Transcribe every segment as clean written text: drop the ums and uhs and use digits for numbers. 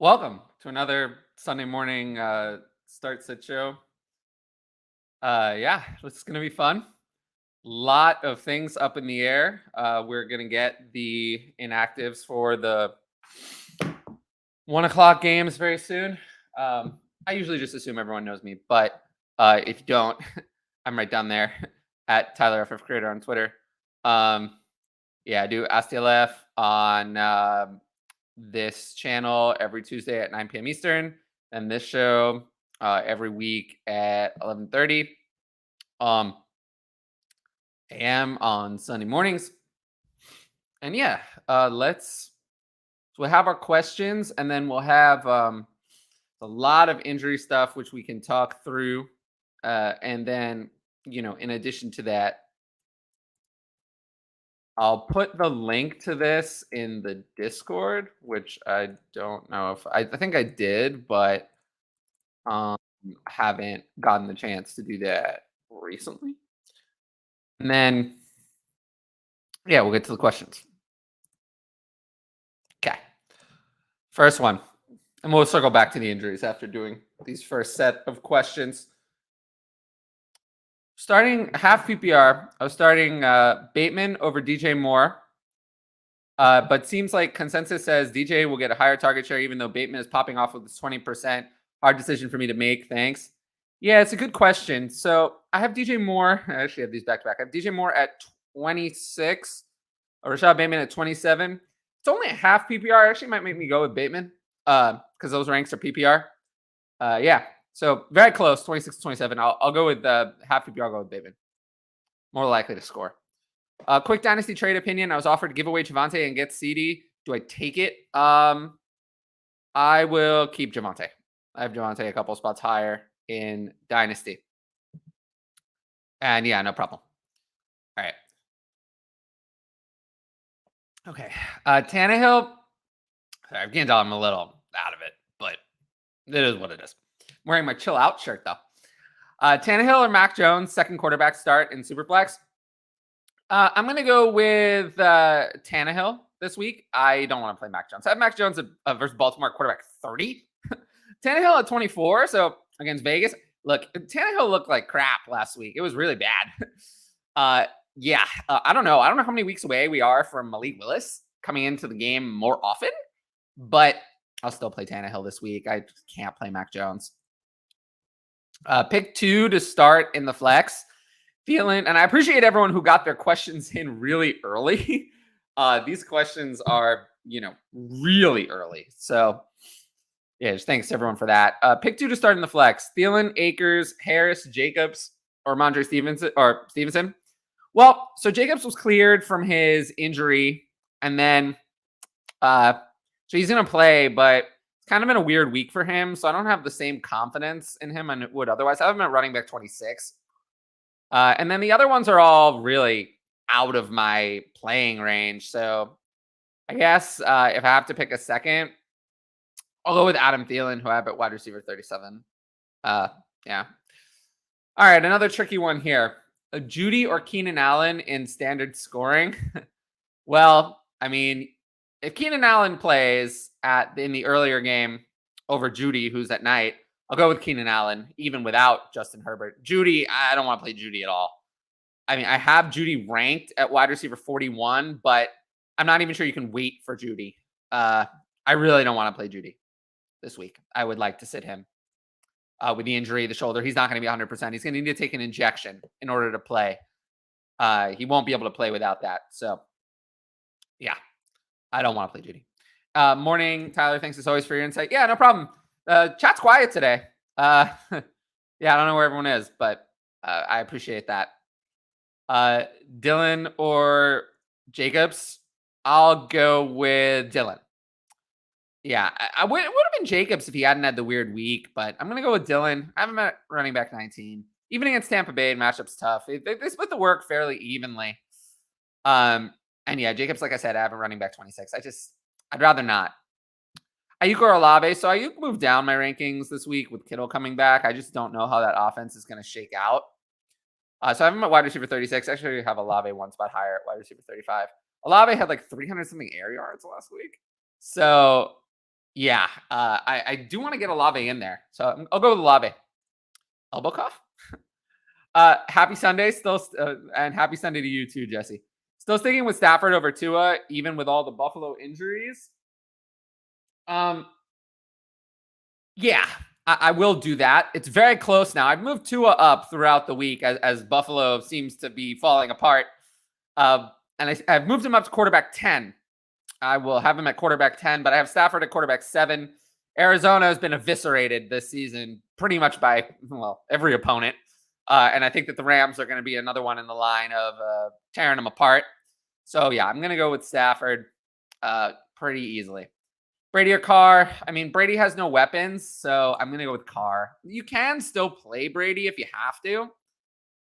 Welcome to another Sunday morning start sit show. Yeah, it's gonna be fun. Lot of things up in the air. We're gonna get the inactives for the 1 o'clock games very soon. I usually just assume everyone knows me, but if you don't, I'm right down there at Tyler FF Creator on Twitter. Um, yeah, I do Ask TLF on this channel every Tuesday at 9 p.m. Eastern, and this show every week at 11:30 um, a.m. on Sunday mornings. And yeah, let's. So we'll have our questions, and then we'll have a lot of injury stuff which we can talk through, and then in addition to that, I'll put the link to this in the Discord, which I don't know if I think I did, but Um, haven't gotten the chance to do that recently. And then, yeah, we'll get to the questions. Okay. First one. And we'll circle back to the injuries after doing these first set of questions. Starting half PPR, I was starting Bateman over DJ Moore. But seems like consensus says DJ will get a higher target share, even though Bateman is popping off with this 20%. Hard decision for me to make. Thanks. Yeah, it's a good question. So I have DJ Moore. I actually have these back to back. I have DJ Moore at 26, or Rashad Bateman at 27. It's only a half PPR. Actually, might make me go with Bateman because those ranks are PPR. Yeah, so very close, 26 to 27. I'll go with half PPR. I'll go with Bateman. More likely to score. Quick dynasty trade opinion. I was offered to give away Javonte and get CD. Do I take it? I will keep Javonte. I have Javonte a couple spots higher in dynasty. And yeah, no problem. All right. Okay. Tannehill. Sorry, I'm getting I'm a little out of it, but it is what it is. I'm wearing my chill out shirt though. Tannehill or Mac Jones, second quarterback start in Superflex. I'm going to go with Tannehill this week. I don't want to play Mac Jones. I have Mac Jones versus Baltimore quarterback 30. Tannehill at 24. So against Vegas. Look, Tannehill looked like crap last week. It was really bad. Yeah, I don't know. I don't know how many weeks away we are from Malik Willis coming into the game more often, but I'll still play Tannehill this week. I just can't play Mac Jones. Pick 2 to start in the flex. Feeling, and I appreciate everyone who got their questions in really early. These questions are, really early. So, yeah, just thanks to everyone for that. Pick 2 to start in the flex. Thielen, Akers, Harris, Jacobs, or Ramondre Stevenson. Well, so Jacobs was cleared from his injury, and then so he's going to play, but it's kind of been a weird week for him. So I don't have the same confidence in him I would otherwise. I have him at running back 26. And then the other ones are all really out of my playing range. So I guess if I have to pick a second, I'll go with Adam Thielen, who I have at wide receiver 37. Yeah. All right, another tricky one here. Judy or Keenan Allen in standard scoring? Well, I mean, if Keenan Allen plays in the earlier game over Judy, who's at night, I'll go with Keenan Allen, even without Justin Herbert. Judy, I don't want to play Judy at all. I mean, I have Judy ranked at wide receiver 41, but I'm not even sure you can wait for Judy. I really don't want to play Judy this week. I would like to sit him with the injury, the shoulder. He's not going to be 100%. He's going to need to take an injection in order to play. He won't be able to play without that. So, yeah, I don't want to play Judy. Morning, Tyler. Thanks as always for your insight. Yeah, no problem. Chat's quiet today. Yeah, I don't know where everyone is, but I appreciate that. Dylan or Jacobs? I'll go with Dylan. Yeah, I would have been Jacobs if he hadn't had the weird week, but I'm going to go with Dylan. I have him at running back 19. Even against Tampa Bay, matchup's tough. They split the work fairly evenly. And yeah, Jacobs, like I said, I have a running back 26. I'd rather not. Ayuk or Olave. So Ayuk moved down my rankings this week with Kittle coming back. I just don't know how that offense is going to shake out. So I have him at wide receiver 36. Actually, I have Olave one spot higher at wide receiver 35. Olave had like 300 something air yards last week. So Yeah, I do want to get Olave in there, so I'll go with Olave. Elbow cough. Happy Sunday, and happy Sunday to you too, Jesse. Still sticking with Stafford over Tua, even with all the Buffalo injuries. Um, yeah, I will do that. It's very close now. I've moved Tua up throughout the week as Buffalo seems to be falling apart. And I've moved him up to quarterback 10. I will have him at quarterback 10, but I have Stafford at quarterback 7. Arizona has been eviscerated this season pretty much by, well, every opponent. And I think that the Rams are going to be another one in the line of tearing them apart. So, yeah, I'm going to go with Stafford pretty easily. Brady or Carr? I mean, Brady has no weapons, so I'm going to go with Carr. You can still play Brady if you have to.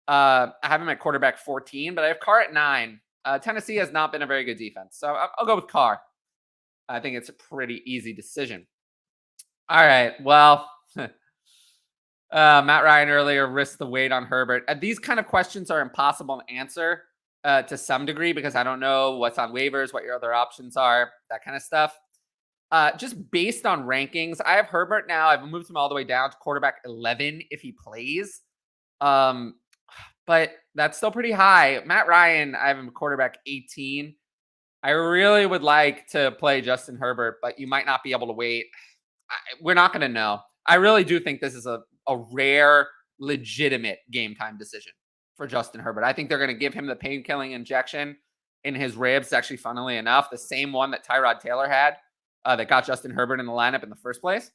I have him at quarterback 14, but I have Carr at 9. Tennessee has not been a very good defense, so I'll go with Carr. I think it's a pretty easy decision. All right, well, Matt Ryan earlier risked the weight on Herbert. These kind of questions are impossible to answer to some degree because I don't know what's on waivers, what your other options are, that kind of stuff. Just based on rankings, I have Herbert now. I've moved him all the way down to quarterback 11 if he plays. But that's still pretty high. Matt Ryan, I have him quarterback 18. I really would like to play Justin Herbert, but you might not be able to wait. We're not going to know. I really do think this is a rare, legitimate game time decision for Justin Herbert. I think they're going to give him the pain-killing injection in his ribs, actually, funnily enough, the same one that Tyrod Taylor had that got Justin Herbert in the lineup in the first place.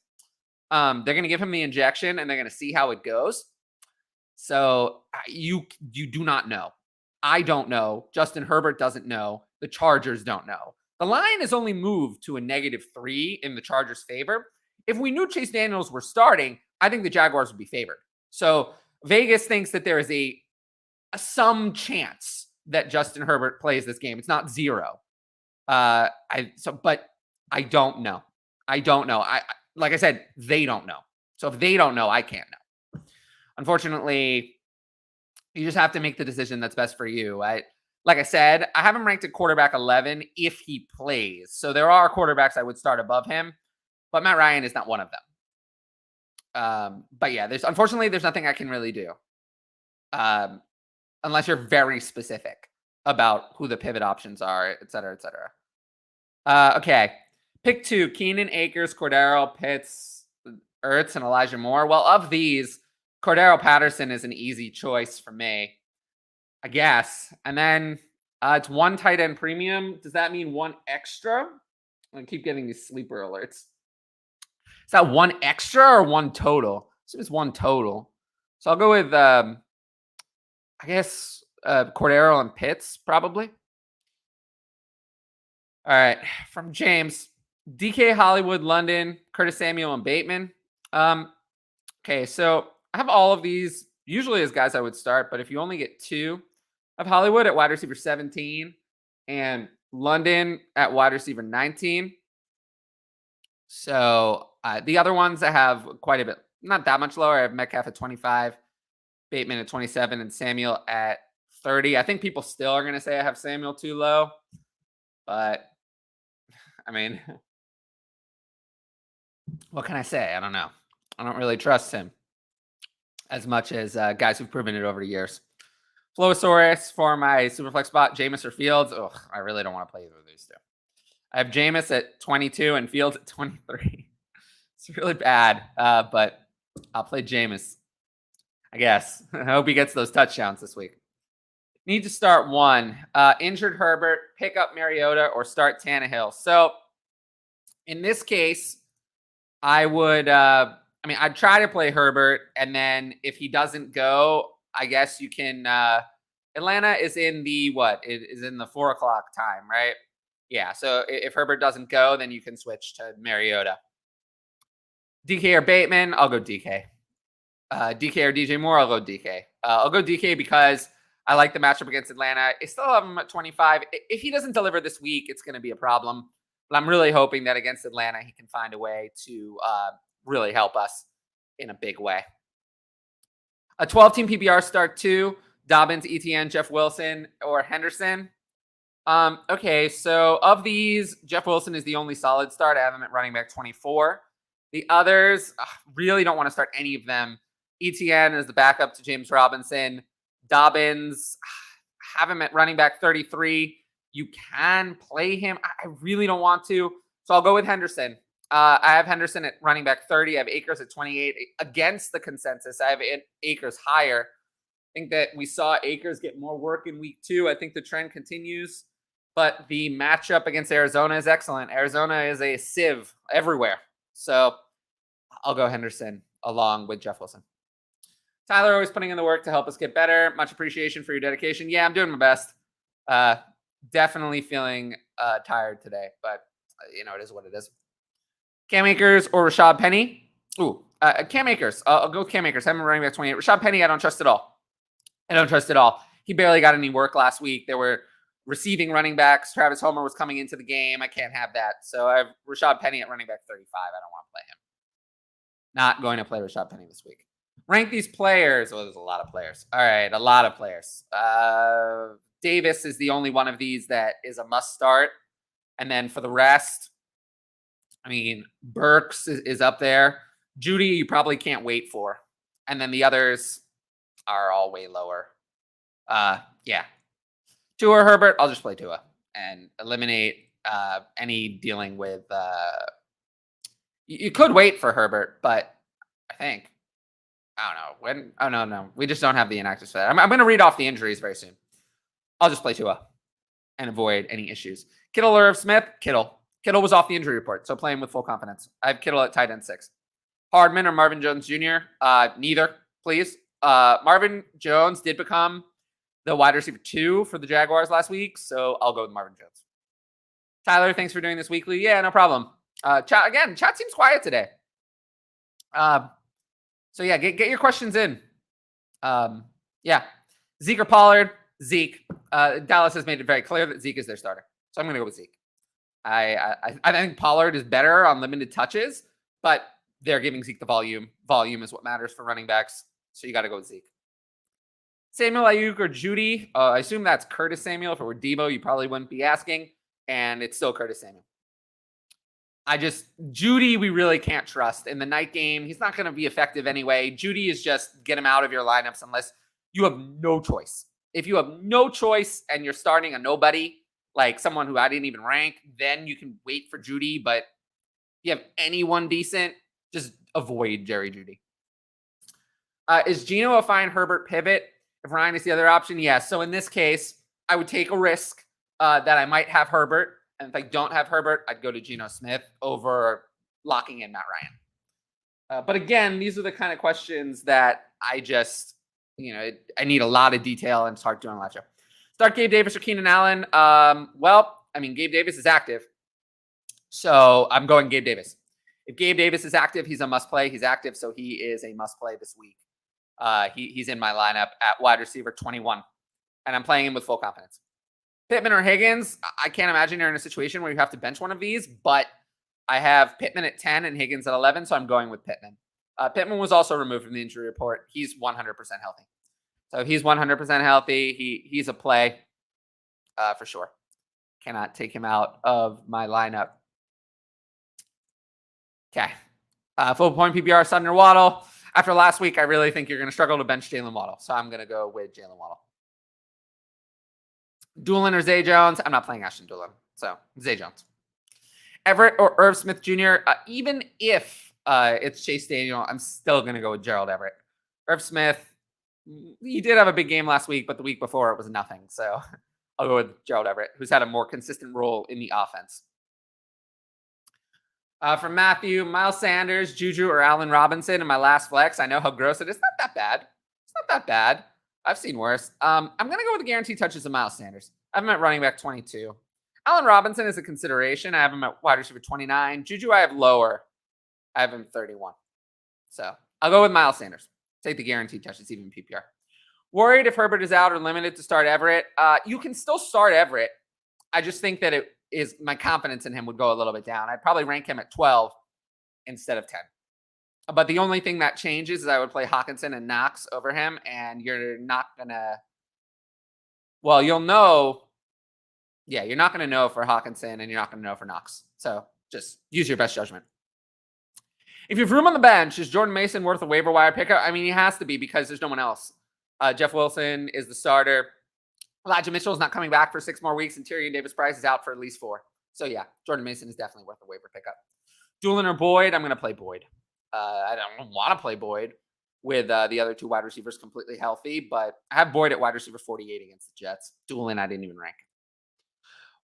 They're going to give him the injection, and they're going to see how it goes. So you do not know. I don't know. Justin Herbert doesn't know. The Chargers don't know. The line is only moved to a -3 in the Chargers' favor. If we knew Chase Daniels were starting, I think the Jaguars would be favored. So Vegas thinks that there is some chance that Justin Herbert plays this game. It's not 0. But I don't know. I don't know. Like I said, they don't know. So if they don't know, I can't know. Unfortunately, you just have to make the decision that's best for you. Like I said, I have him ranked at quarterback 11 if he plays. So there are quarterbacks I would start above him, but Matt Ryan is not one of them. But yeah, unfortunately, there's nothing I can really do. Unless you're very specific about who the pivot options are, et cetera, et cetera. Okay. Pick 2, Keenan, Akers, Cordero, Pitts, Ertz, and Elijah Moore. Well, of these, Cordero Patterson is an easy choice for me, I guess. And then it's 1 tight end premium. Does that mean 1 extra? I keep getting these sleeper alerts. Is that 1 extra or 1 total? So it's 1 total. So I'll go with, I guess, Cordero and Pitts, probably. All right. From James, DK, Hollywood, London, Curtis Samuel, and Bateman. Okay, so I have all of these usually as guys I would start, but if you only get 2, I have Hollywood at wide receiver 17 and London at wide receiver 19. So the other ones I have quite a bit, not that much lower. I have Metcalf at 25, Bateman at 27, and Samuel at 30. I think people still are going to say I have Samuel too low, but I mean, what can I say? I don't know. I don't really trust him as much as guys who've proven it over the years. Flowosaurus for my Superflex spot, Jameis or Fields. Ugh, I really don't want to play either of these two. I have Jameis at 22 and Fields at 23. It's really bad, but I'll play Jameis, I guess. I hope he gets those touchdowns this week. Need to start 1. Injured Herbert, pick up Mariota, or start Tannehill. So in this case, I would, I'd try to play Herbert, and then if he doesn't go, I guess you can, Atlanta is in the, It is in the 4 o'clock time, right? Yeah, so if Herbert doesn't go, then you can switch to Mariota. DK or Bateman, I'll go DK. DK or DJ Moore, I'll go DK. I'll go DK because I like the matchup against Atlanta. I still have him at 25. If he doesn't deliver this week, it's going to be a problem. But I'm really hoping that against Atlanta, he can find a way to really help us in a big way. A 12-team PPR start 2, Dobbins, ETN, Jeff Wilson, or Henderson. Okay, so of these, Jeff Wilson is the only solid start. I have him at running back 24. The others, really don't want to start any of them. ETN is the backup to James Robinson. Dobbins, have him at running back 33. You can play him. I really don't want to. So I'll go with Henderson. I have Henderson at running back 30. I have Akers at 28. Against the consensus, I have Akers higher. I think that we saw Akers get more work in week 2. I think the trend continues. But the matchup against Arizona is excellent. Arizona is a sieve everywhere. So I'll go Henderson along with Jeff Wilson. Tyler, always putting in the work to help us get better. Much appreciation for your dedication. Yeah, I'm doing my best. Definitely feeling tired today, but it is what it is. Cam Akers or Rashad Penny? Ooh, Cam Akers. I'll go with Cam Akers. I'm running back 28. Rashad Penny, I don't trust at all. He barely got any work last week. There were receiving running backs. Travis Homer was coming into the game. I can't have that. So I have Rashad Penny at running back 35. I don't want to play him. Not going to play Rashad Penny this week. Rank these players. Well, there's a lot of players. All right, a lot of players. Davis is the only one of these that is a must start. And then for the rest, Burks is up there. Judy, you probably can't wait for. And then the others are all way lower. Yeah. Tua or Herbert, I'll just play Tua and eliminate any dealing with. You could wait for Herbert, but I don't know. No. We just don't have the inactives for that. I'm going to read off the injuries very soon. I'll just play Tua and avoid any issues. Kittle or Irv Smith? Kittle. Kittle was off the injury report, so playing with full confidence. I have Kittle at tight end 6. Hardman or Marvin Jones Jr.? Neither, please. Marvin Jones did become the wide receiver 2 for the Jaguars last week, so I'll go with Marvin Jones. Tyler, thanks for doing this weekly. Yeah, no problem. Chat seems quiet today. So yeah, get your questions in. Yeah, Zeke or Pollard? Zeke. Dallas has made it very clear that Zeke is their starter, so I'm going to go with Zeke. I think Pollard is better on limited touches, but they're giving Zeke the volume. Volume is what matters for running backs, so you got to go with Zeke. Samuel Ayuk or Judy? I assume that's Curtis Samuel. If it were Debo, you probably wouldn't be asking, and it's still Curtis Samuel. Judy, we really can't trust. In the night game, he's not going to be effective anyway. Judy is just get him out of your lineups unless you have no choice. If you have no choice and you're starting a nobody, like someone who I didn't even rank, then you can wait for Judy. But if you have anyone decent, just avoid Jerry Judy. Is Geno a fine Herbert pivot if Ryan is the other option? Yes. So in this case, I would take a risk that I might have Herbert. And if I don't have Herbert, I'd go to Geno Smith over locking in Matt Ryan. But again, these are the kind of questions that I just, I need a lot of detail and it's hard doing a lot. Start Gabe Davis or Keenan Allen? Gabe Davis is active. So I'm going Gabe Davis. If Gabe Davis is active, he's a must play. He's active, so he is a must play this week. He's in my lineup at wide receiver 21, and I'm playing him with full confidence. Pittman or Higgins? I can't imagine you're in a situation where you have to bench one of these, but I have Pittman at 10 and Higgins at 11, so I'm going with Pittman. Pittman was also removed from the injury report. He's 100% healthy. So if he's 100% healthy, he's a play for sure. Cannot take him out of my lineup. Okay. Full point PPR, Sutton or Waddle. After last week, I really think you're going to struggle to bench Jalen Waddle. So I'm going to go with Jalen Waddle. Doolin or Zay Jones? I'm not playing Ashton Doolin. So Zay Jones. Everett or Irv Smith Jr.? Even if it's Chase Daniel, I'm still going to go with Gerald Everett. Irv Smith, he did have a big game last week, but the week before it was nothing. So I'll go with Gerald Everett, who's had a more consistent role in the offense. From Matthew, Miles Sanders, Juju, or Allen Robinson in my last flex. I know how gross it is. It's not that bad. It's not that bad. I've seen worse. I'm going to go with the guaranteed touches of Miles Sanders. I have him at running back 22. Allen Robinson is a consideration. I have him at wide receiver 29. Juju, I have lower. I have him 31. So I'll go with Miles Sanders. Take the guaranteed touches, even PPR. Worried if Herbert is out or limited to start Everett. You can still start Everett. I just think that my confidence in him would go a little bit down. I'd probably rank him at 12 instead of 10. But the only thing that changes is I would play Hawkinson and Knox over him, and you're not going to... Well, you'll know Yeah, you're not going to know for Hawkinson and you're not going to know for Knox. So just use your best judgment. If you have room on the bench, is Jordan Mason worth a waiver wire pickup? I mean, he has to be because there's no one else. Jeff Wilson is the starter. Elijah Mitchell is not coming back for 6 more weeks, and Tyrion Davis-Price is out for at least 4. So yeah, Jordan Mason is definitely worth a waiver pickup. Doolin or Boyd? I'm going to play Boyd. I don't want to play Boyd with the other 2 wide receivers completely healthy, but I have Boyd at wide receiver 48 against the Jets. Doolin, I didn't even rank.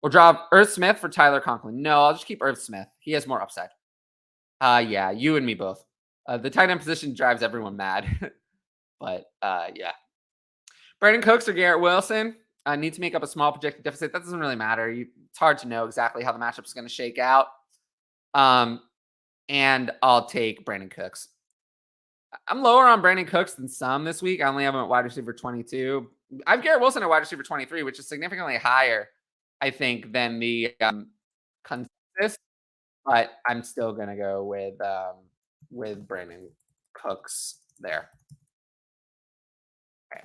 Or drop Irv Smith for Tyler Conklin. No, I'll just keep Irv Smith. He has more upside. Yeah, you and me both. The tight end position drives everyone mad. But yeah. Brandon Cooks or Garrett Wilson? I need to make up a small projected deficit. That doesn't really matter. It's hard to know exactly how the matchup is going to shake out. And I'll take Brandon Cooks. I'm lower on Brandon Cooks than some this week. I only have him at wide receiver 22. I have Garrett Wilson at wide receiver 23, which is significantly higher, I think, than the consensus. But I'm still going to go with Brandon Cooks there. Okay.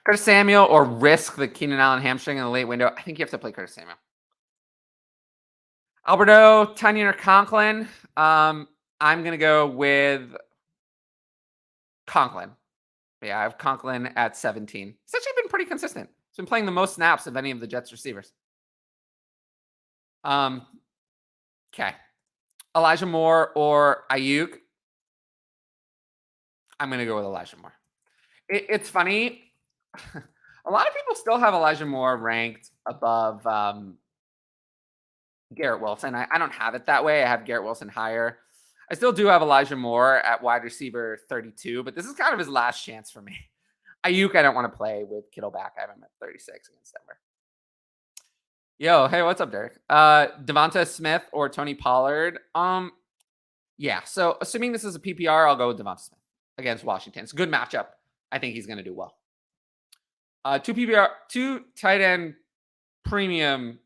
Curtis Samuel or risk the Keenan Allen hamstring in the late window? I think you have to play Curtis Samuel. Alberto, Tunyon, or Conklin? I'm going to go with Conklin. Yeah, I have Conklin at 17. He's actually been pretty consistent. He's been playing the most snaps of any of the Jets receivers. Okay. Elijah Moore or Ayuk? I'm going to go with Elijah Moore. It's funny. A lot of people still have Elijah Moore ranked above Garrett Wilson. I don't have it that way. I have Garrett Wilson higher. I still do have Elijah Moore at wide receiver 32, but this is kind of his last chance for me. Ayuk, I don't want to play with Kittle back. I have him at 36 against Denver. Yo, hey, what's up, Derek? Devonta Smith or Tony Pollard? Yeah, so assuming this is a PPR, I'll go with Devonta Smith against Washington. It's a good matchup. I think he's going to do well. 2 PPR, 2 tight end premium.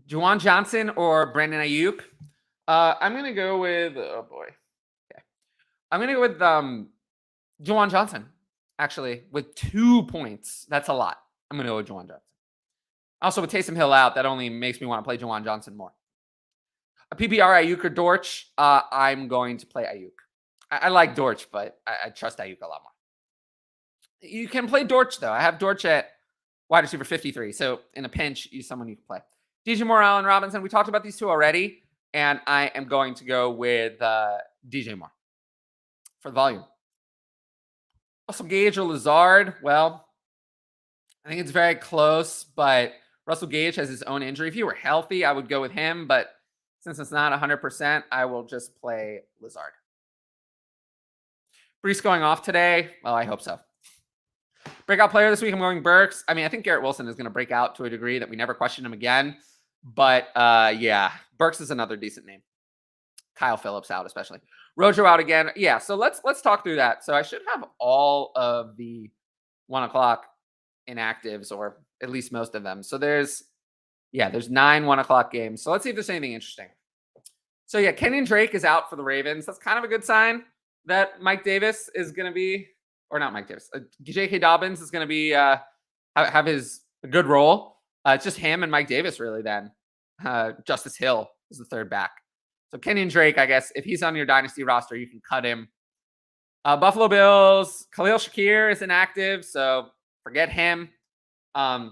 Juwan Johnson or Brandon Ayuk? I'm going to go with, oh boy. Okay. I'm going to go with Juwan Johnson, actually, with 2 points. That's a lot. I'm going to go with Juwan Johnson. Also, with Taysom Hill out, that only makes me want to play Juwan Johnson more. A PPR, Ayuk or Dortch? I'm going to play Ayuk. I like Dortch, but I trust Ayuk a lot more. You can play Dortch, though. I have Dortch at wide receiver 53. So in a pinch, use someone you can play. DJ Moore, Allen Robinson. We talked about these 2 already, and I am going to go with DJ Moore for the volume. Russell Gage or Lazard? Well, I think it's very close, but Russell Gage has his own injury. If he were healthy, I would go with him, but since it's not 100%, I will just play Lazard. Brees going off today? Well, I hope so. Breakout player this week, I'm going Burks. I mean, I think Garrett Wilson is going to break out to a degree that we never question him again. But yeah, Burks is another decent name. Kyle Phillips out, especially. Rojo out again. Yeah, so let's talk through that. So I should have all of the 1 o'clock inactives, or at least most of them. So there's 9 1 o'clock games. So let's see if there's anything interesting. So yeah, Kenyon Drake is out for the Ravens. That's kind of a good sign that Mike Davis is going to be, or not Mike Davis, J.K. Dobbins is going to be have his a good role. It's just him and Mike Davis really then. Justice Hill is the third back. So Kenyon Drake, I guess, if he's on your dynasty roster, you can cut him. Buffalo Bills, Khalil Shakir is inactive, so forget him. I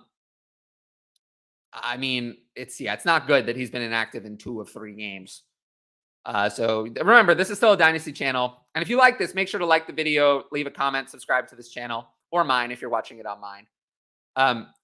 mean, it's not good that he's been inactive in 2 of 3 games. So remember, this is still a dynasty channel. And if you like this, make sure to like the video, leave a comment, subscribe to this channel, or mine if you're watching it on mine.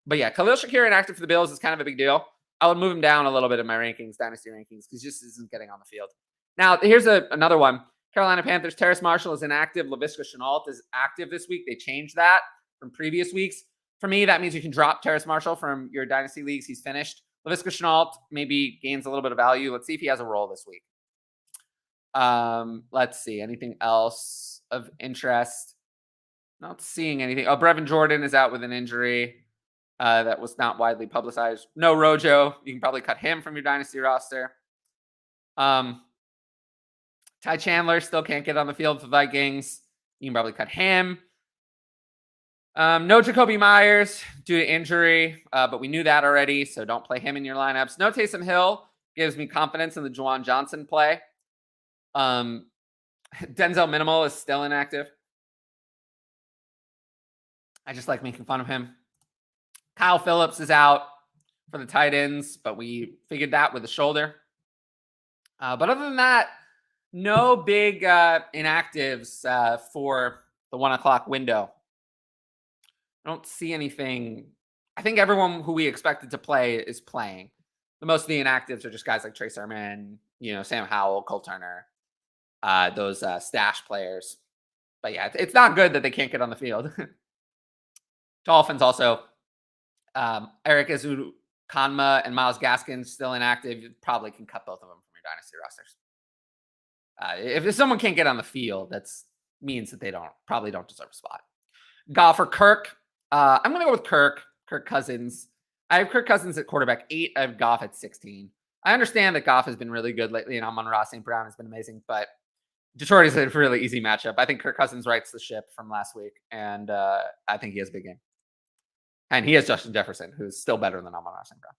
But yeah, Khalil Shakir inactive for the Bills is kind of a big deal. I would move him down a little bit in my rankings, dynasty rankings, because he just isn't getting on the field. Now, here's another one. Carolina Panthers, Terrace Marshall is inactive. Laviska Shenault is active this week. They changed that from previous weeks. For me, that means you can drop Terrace Marshall from your dynasty leagues. He's finished. Laviska Shenault maybe gains a little bit of value. Let's see if he has a role this week. Let's see. Anything else of interest? Not seeing anything. Oh, Brevin Jordan is out with an injury that was not widely publicized. No Rojo. You can probably cut him from your dynasty roster. Ty Chandler still can't get on the field for the Vikings. You can probably cut him. No Jacoby Myers due to injury, but we knew that already, so don't play him in your lineups. No Taysom Hill gives me confidence in the Juwan Johnson play. Denzel Minimal is still inactive. I just like making fun of him. Kyle Phillips is out for the tight ends, but we figured that with the shoulder. But other than that, no big inactives for the 1 o'clock window. I don't see anything. I think everyone who we expected to play is playing. The most of the inactives are just guys like Trey Sermon, Sam Howell, Cole Turner, those stash players. But yeah, it's not good that they can't get on the field. Dolphins also, Eric Kanma and Myles Gaskin still inactive. You probably can cut both of them from your dynasty rosters. If someone can't get on the field, that means that they probably don't deserve a spot. Goff or Kirk. I'm going to go with Kirk Cousins. I have Kirk Cousins at quarterback 8. I have Goff at 16. I understand that Goff has been really good lately, and Amon-Ra St. Brown has been amazing, but Detroit is a really easy matchup. I think Kirk Cousins rights the ship from last week, and I think he has a big game. And he has Justin Jefferson, who's still better than Amon-Ra St. Brown.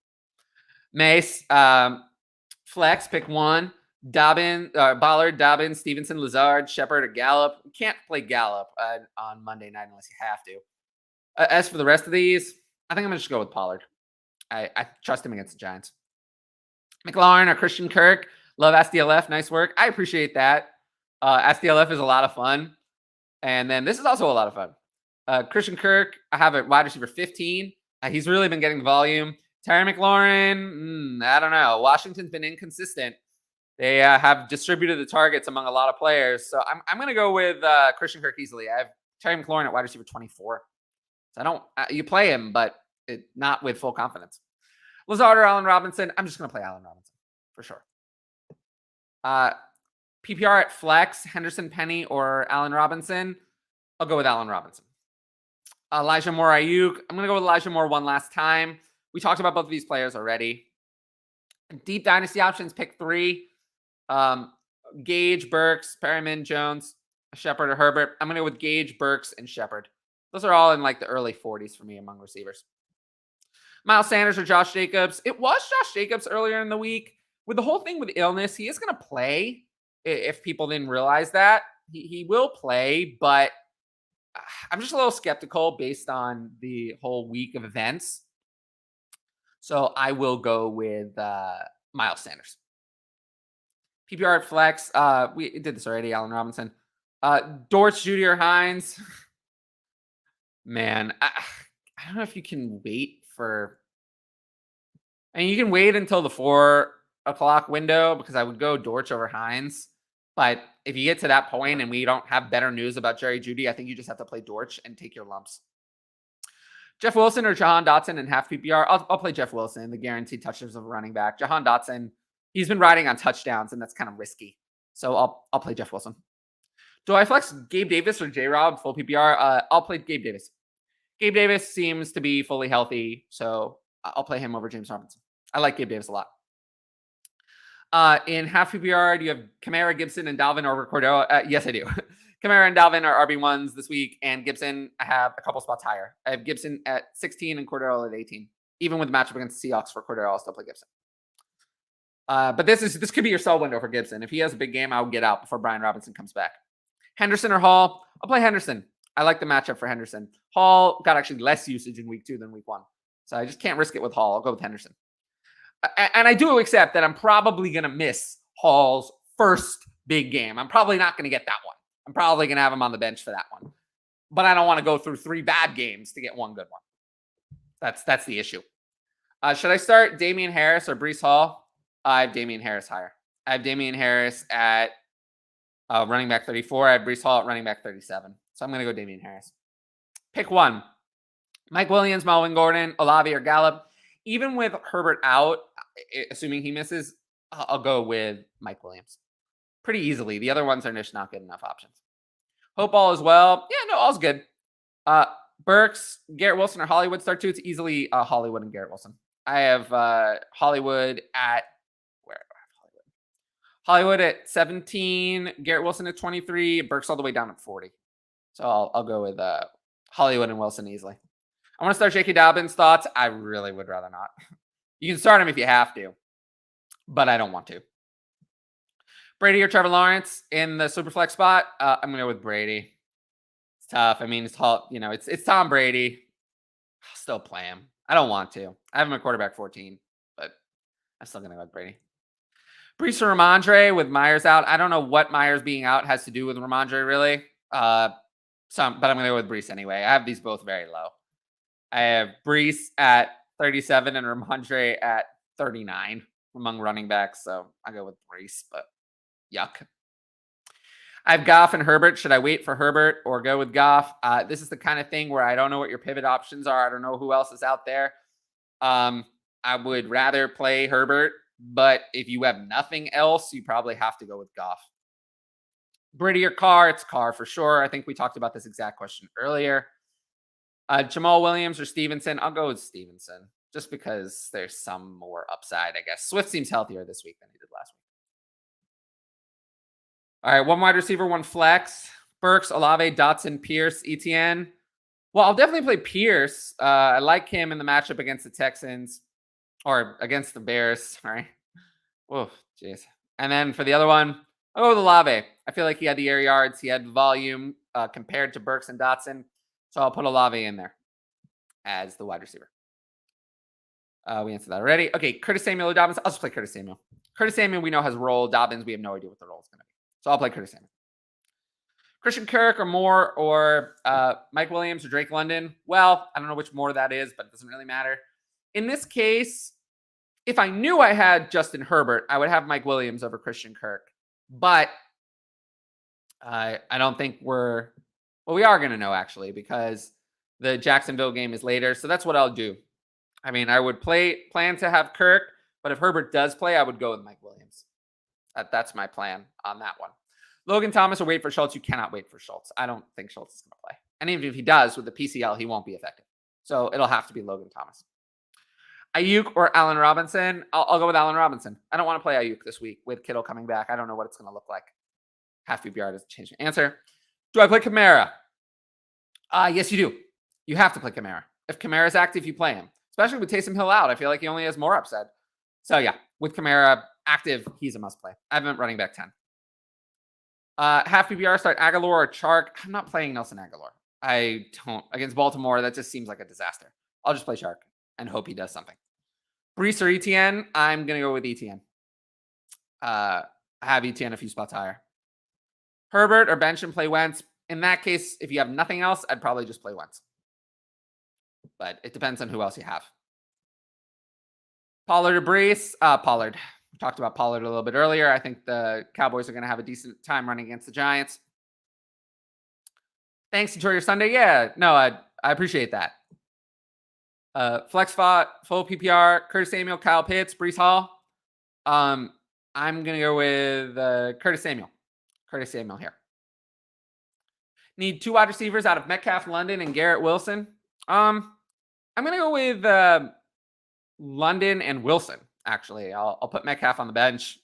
Mace, flex, pick 1. Ballard, Dobbins, Stevenson, Lazard, Shepard, or Gallup. You can't play Gallup on Monday night unless you have to. As for the rest of these, I think I'm going to just go with Pollard. I trust him against the Giants. McLaurin or Christian Kirk. Love SDLF. Nice work. I appreciate that. SDLF is a lot of fun. And then this is also a lot of fun. Christian Kirk, I have a wide receiver 15. He's really been getting volume. Terry McLaurin, I don't know. Washington's been inconsistent. They have distributed the targets among a lot of players. So I'm going to go with Christian Kirk easily. I have Terry McLaurin at wide receiver 24. So you play him, but not with full confidence. Lazard or Allen Robinson. I'm just going to play Allen Robinson for sure. PPR at flex, Henderson, Penny, or Allen Robinson. I'll go with Allen Robinson. Elijah Moore, Ayuk. I'm going to go with Elijah Moore one last time. We talked about both of these players already. Deep dynasty options, pick 3. Gage, Burks, Perriman, Jones, Shepard, or Herbert. I'm going to go with Gage, Burks, and Shepard. Those are all in like the early 40s for me among receivers. Miles Sanders or Josh Jacobs. It was Josh Jacobs earlier in the week. With the whole thing with illness, he is going to play. If people didn't realize that, he will play, but I'm just a little skeptical based on the whole week of events. So I will go with Miles Sanders. PPR at flex. We did this already, Allen Robinson. Dortch, Judy, or Hines. Man, I don't know if you can wait for... I mean, you can wait until the 4 o'clock window because I would go Dortch over Hines. But if you get to that point and we don't have better news about Jerry Jeudy, I think you just have to play Dortch and take your lumps. Jeff Wilson or Jahan Dotson in half PPR. I'll play Jeff Wilson, the guaranteed touchdowns of a running back. Jahan Dotson, he's been riding on touchdowns, and that's kind of risky. So I'll play Jeff Wilson. Do I flex Gabe Davis or J-Rob full PPR? I'll play Gabe Davis. Gabe Davis seems to be fully healthy, so I'll play him over James Robinson. I like Gabe Davis a lot. In half PPR, do you have Kamara, Gibson, and Dalvin over Cordero? Yes, I do. Kamara and Dalvin are RB1s this week, and Gibson, I have a couple spots higher. I have Gibson at 16 and Cordero at 18. Even with the matchup against the Seahawks for Cordero, I'll still play Gibson. But this could be your sell window for Gibson. If he has a big game, I'll get out before Brian Robinson comes back. Henderson or Hall? I'll play Henderson. I like the matchup for Henderson. Hall got actually less usage in week 2 than week 1. So I just can't risk it with Hall. I'll go with Henderson. And I do accept that I'm probably going to miss Hall's first big game. I'm probably not going to get that one. I'm probably going to have him on the bench for that one. But I don't want to go through 3 bad games to get one good one. That's the issue. Should I start Damian Harris or Breece Hall? I have Damian Harris higher. I have Damian Harris at running back 34. I have Breece Hall at running back 37. So I'm going to go Damian Harris. Pick 1. Mike Williams, Melvin Gordon, Olave, or Gallup. Even with Herbert out, assuming he misses, I'll go with Mike Williams. Pretty easily. The other ones are just not good enough options. Hope all is well. Yeah, no, all's good. Burks, Garrett Wilson, or Hollywood start 2. It's easily Hollywood and Garrett Wilson. I have Hollywood at... Where do I have Hollywood? Hollywood at 17, Garrett Wilson at 23, Burks all the way down at 40. So I'll go with Hollywood and Wilson easily. I want to start J.K. Dobbins. Thoughts? I really would rather not. You can start him if you have to, but I don't want to. Brady or Trevor Lawrence in the Superflex spot? I'm gonna go with Brady. It's tough. I mean, it's Tom Brady. I'll still play him. I don't want to. I have him at quarterback 14, but I'm still gonna go with Brady. Brees or Ramondre with Myers out. I don't know what Myers being out has to do with Ramondre really. But I'm gonna go with Brees anyway. I have these both very low. I have Brees at 37 and Ramondre at 39 among running backs. So I go with Brees, but yuck. I have Goff and Herbert. Should I wait for Herbert or go with Goff? This is the kind of thing where I don't know what your pivot options are. I don't know who else is out there. I would rather play Herbert, but if you have nothing else, you probably have to go with Goff. Brady or Carr? It's Carr for sure. I think we talked about this exact question earlier. Jamal Williams or Stevenson? I'll go with Stevenson just because there's some more upside, I guess. Swift seems healthier this week than he did last week. All right, one wide receiver, one flex. Burks, Olave, Dotson, Pierce, Etienne. Well, I'll definitely play Pierce. I like him in the matchup against the Texans or against the Bears. All right. Whoa, jeez. And then for the other one, I'll go with Olave. I feel like he had the air yards. He had volume compared to Burks and Dotson. So I'll put Olave in there as the wide receiver. We answered that already. Okay, Curtis Samuel or Dobbins. I'll just play Curtis Samuel. Curtis Samuel we know has a role. Dobbins, we have no idea what the role is going to be. So I'll play Curtis Samuel. Christian Kirk or Moore or Mike Williams or Drake London. Well, I don't know which more that is, but it doesn't really matter. In this case, if I knew I had Justin Herbert, I would have Mike Williams over Christian Kirk. But I don't think we are going to know actually because the Jacksonville game is later. So that's what I'll do. I mean, I would plan to have Kirk, but if Herbert does play, I would go with Mike Williams. That's my plan on that one. Logan Thomas or wait for Schultz. You cannot wait for Schultz. I don't think Schultz is going to play. And even if he does with the PCL, he won't be effective. So it'll have to be Logan Thomas. Ayuk or Allen Robinson. I'll go with Allen Robinson. I don't want to play Ayuk this week with Kittle coming back. I don't know what it's going to look like. Half PPR doesn't change the answer. Do I play Kamara? Yes, you do. You have to play Kamara. If Kamara's active, you play him. Especially with Taysom Hill out. I feel like he only has more upside. So yeah, with Kamara active, he's a must play. I have him running back 10. Half PPR start Aguilar or Chark. I'm not playing Nelson Aguilar. I don't. Against Baltimore, that just seems like a disaster. I'll just play Chark and hope he does something. Brees or Etienne? I'm going to go with Etienne. I have Etienne a few spots higher. Herbert or bench and play Wentz. In that case, if you have nothing else, I'd probably just play Wentz. But it depends on who else you have. Pollard or Brees? Pollard. We talked about Pollard a little bit earlier. I think the Cowboys are going to have a decent time running against the Giants. Thanks. Enjoy your Sunday. Yeah, no, I appreciate that. Flex spot, full PPR, Curtis Samuel, Kyle Pitts, Brees Hall. I'm going to go with Curtis Samuel. Curtis Samuel here. Need two wide receivers out of Metcalf, London, and Garrett Wilson. I'm going to go with London and Wilson, actually. I'll put Metcalf on the bench.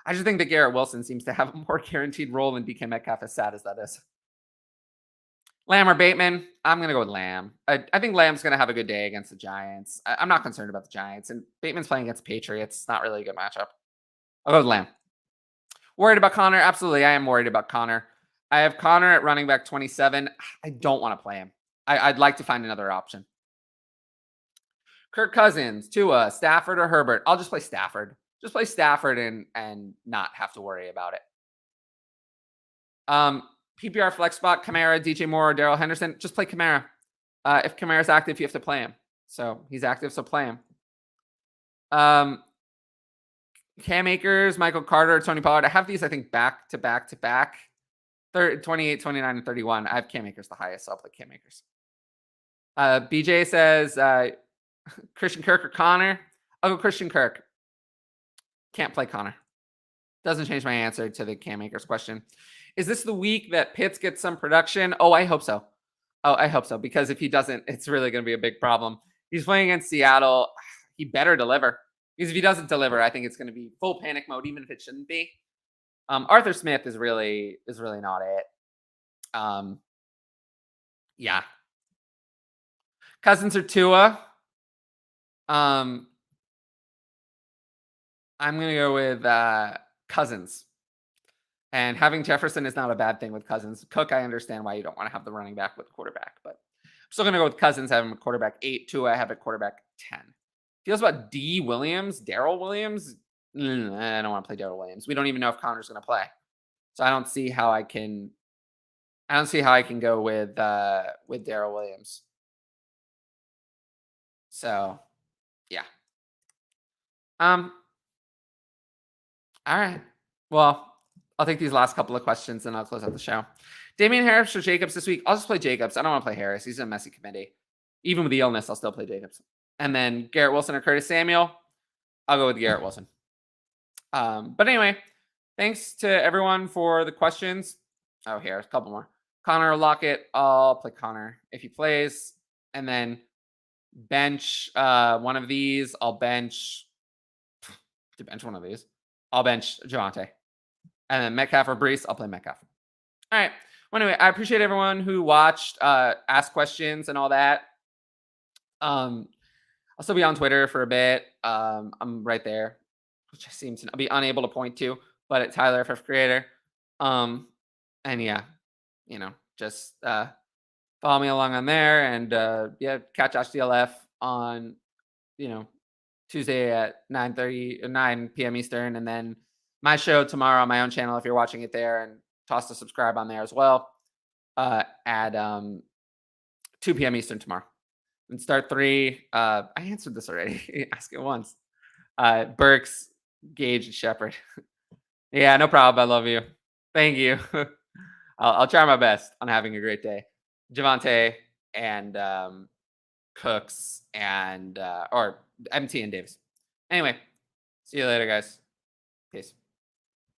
I just think that Garrett Wilson seems to have a more guaranteed role than DK Metcalf, as sad as that is. Lamb or Bateman? I'm going to go with Lamb. I think Lamb's going to have a good day against the Giants. I'm not concerned about the Giants. And Bateman's playing against the Patriots. It's not really a good matchup. I'll go with Lamb. Worried about Connor? Absolutely. I am worried about Connor. I have Connor at running back 27. I don't want to play him. I'd like to find another option. Kirk Cousins, Tua, Stafford or Herbert? I'll just play Stafford. Just play Stafford and not have to worry about it. PPR flex spot, Kamara, DJ Moore, or Darrell Henderson. Just play Kamara. If Kamara's active, you have to play him. So he's active, so play him. Cam Akers, Michael Carter, Tony Pollard. I have these, I think, back to back to back. 28, 29, and 31. I have Cam Akers the highest, so I'll play Cam Akers. BJ says Christian Kirk or Connor. I'll go Christian Kirk. Can't play Connor. Doesn't change my answer to the Cam Akers question. Is this the week that Pitts gets some production? Oh, I hope so. Because if he doesn't, it's really going to be a big problem. He's playing against Seattle. He better deliver. Because if he doesn't deliver, I think it's going to be full panic mode, even if it shouldn't be. Arthur Smith is really not it. Yeah. Cousins or Tua? Um, I'm gonna go with Cousins. And having Jefferson is not a bad thing with Cousins. Cook, I understand why you don't want to have the running back with the quarterback, but I'm still gonna go with Cousins. Have him at quarterback 8. Tua, I have at quarterback 10. Feels about D Williams, Daryl Williams. I don't want to play Daryl Williams. We don't even know if Connor's gonna play, so I don't see how I can. I don't see how I can go with Daryl Williams. So yeah. Um. All right. Well, I'll take these last couple of questions and I'll close out the show. Damian Harris or Jacobs this week? I'll just play Jacobs. I don't want to play Harris. He's a messy committee. Even with the illness, I'll still play Jacobs. And then Garrett Wilson or Curtis Samuel? I'll go with Garrett Wilson. But anyway, thanks to everyone for the questions. Oh, here's a couple more. Connor Lockett. I'll play Connor if he plays. And then bench one of these. I'll bench one of these. I'll bench Javonte. And then Metcalf or Brees, I'll play Metcalf. All right. Well, anyway, I appreciate everyone who watched, asked questions and all that. I'll still be on Twitter for a bit. I'm right there, which I seem to be unable to point to, but it's Tyler FF Creator. And yeah, just follow me along on there, and yeah, catch Josh DLF on Tuesday at 9 p.m. Eastern, and then my show tomorrow on my own channel if you're watching it there, and toss the subscribe on there as well at 2 p.m. Eastern tomorrow. And start 3. I answered this already. Ask it once. Burks, Gage, and Shepard. Yeah, no problem. I love you. Thank you. I'll try my best on having a great day. Javonte and Cooks and or MT and Davis. Anyway, see you later, guys. Peace.